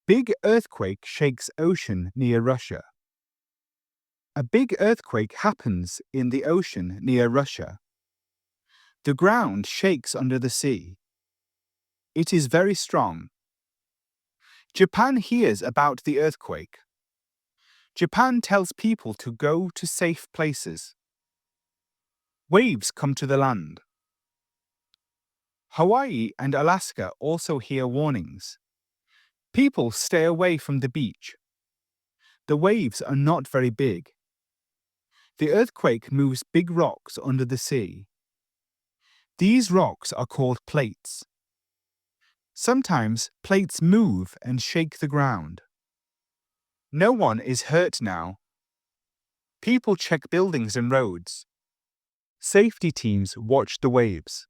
Big earthquake shakes ocean near Russia. A big earthquake happens in the ocean near Russia. The ground shakes under the sea. It is very strong. Japan hears about the earthquake. Japan tells people to go to safe places. Waves come to the land. Hawaii and Alaska also hear warnings. People stay away from the beach. The waves are not very big. The earthquake moves big rocks under the sea. These rocks are called plates. Sometimes plates move and shake the ground. No one is hurt now. People check buildings and roads. Safety teams watch the waves.